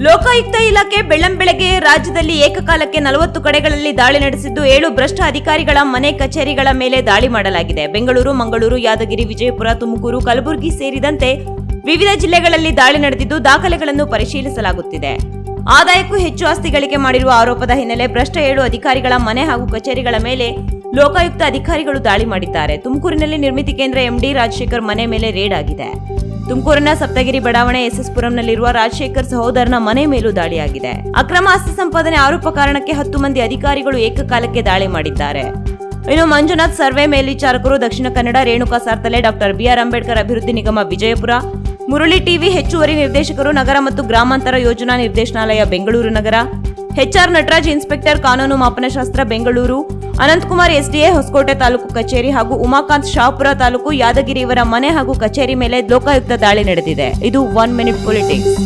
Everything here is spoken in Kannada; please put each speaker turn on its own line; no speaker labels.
ಲೋಕಾಯುಕ್ತ ಇಲಾಖೆ ಬೆಳ್ಳಂಬೆಳಗ್ಗೆ ರಾಜ್ಯದಲ್ಲಿ ಏಕಕಾಲಕ್ಕೆ 40 ಕಡೆಗಳಲ್ಲಿ ದಾಳಿ ನಡೆಸಿದ್ದು 7 ಭ್ರಷ್ಟ ಅಧಿಕಾರಿಗಳ ಮನೆ ಕಚೇರಿಗಳ ಮೇಲೆ ದಾಳಿ ಮಾಡಲಾಗಿದೆ. ಬೆಂಗಳೂರು, ಮಂಗಳೂರು, ಯಾದಗಿರಿ, ವಿಜಯಪುರ, ತುಮಕೂರು, ಕಲಬುರಗಿ ಸೇರಿದಂತೆ ವಿವಿಧ ಜಿಲ್ಲೆಗಳಲ್ಲಿ ದಾಳಿ ನಡೆದಿದ್ದು ದಾಖಲೆಗಳನ್ನು ಪರಿಶೀಲಿಸಲಾಗುತ್ತಿದೆ. ಆದಾಯಕ್ಕೂ ಹೆಚ್ಚು ಆಸ್ತಿ ಗಳಿಕೆ ಮಾಡಿರುವ ಆರೋಪದ ಹಿನ್ನೆಲೆ ಭ್ರಷ್ಟ 7 ಅಧಿಕಾರಿಗಳ ಮನೆ ಹಾಗೂ ಕಚೇರಿಗಳ ಮೇಲೆ ಲೋಕಾಯುಕ್ತ ಅಧಿಕಾರಿಗಳು ದಾಳಿ ಮಾಡಿದ್ದಾರೆ. ತುಮಕೂರಿನಲ್ಲಿ ನಿರ್ಮಿತಿ ಕೇಂದ್ರ ಎಂಡಿ ರಾಜಶೇಖರ್ ಮನೆ ಮೇಲೆ ರೇಡ್ ಆಗಿದೆ. ತುಮಕೂರಿನ ಸಪ್ತಗಿರಿ ಬಡಾವಣೆ ಎಸ್ಎಸ್ ಪುರಂನಲ್ಲಿರುವ ರಾಜಶೇಖರ್ ಸಹೋದರನ ಮನೆ ಮೇಲೂ ದಾಳಿಯಾಗಿದೆ. ಅಕ್ರಮ ಆಸ್ತಿ ಸಂಪಾದನೆ ಆರೋಪ ಕಾರಣಕ್ಕೆ 10 ಮಂದಿ ಅಧಿಕಾರಿಗಳು ಏಕಕಾಲಕ್ಕೆ ದಾಳಿ ಮಾಡಿದ್ದಾರೆ. ಇನ್ನು Manjunath survey ಮೇಲ್ವಿಚಾರಕರು Dakshina Kannada, Renuka ಸಾರ್ತಲೆ, doctor B R Ambedkar ಅಭಿವೃದ್ಧಿ ನಿಗಮ ವಿಜಯಪುರ, ಮುರಳಿ ಟಿವಿ ಹೆಚ್ಚುವರಿ ನಿರ್ದೇಶಕರು ನಗರ ಮತ್ತು ಗ್ರಾಮಾಂತರ ಯೋಜನಾ ನಿರ್ದೇಶನಾಲಯ ಬೆಂಗಳೂರು ನಗರ, ಎಚ್ಆರ್ ನಟರಾಜ್ ಇನ್ಸ್ಪೆಕ್ಟರ್ ಕಾನೂನು ಮಾಪನಶಾಸ್ತ್ರ ಬೆಂಗಳೂರು, ಅನಂತಕುಮಾರ್ ಎಸ್ಡಿಎ ಹೊಸಕೋಟೆ ತಾಲೂಕು ಕಚೇರಿ ಹಾಗೂ ಉಮಾಕಾಂತ್ ಶಹಾಪುರ ತಾಲೂಕು ಯಾದಗಿರಿ ಇವರ ಮನೆ ಹಾಗೂ ಕಚೇರಿ ಮೇಲೆ ಲೋಕಾಯುಕ್ತ ದಾಳಿ ನಡೆದಿದೆ. ಇದು 1 ಮಿನಿಟ್ ಪೊಲಿಟಿಕ್ಸ್.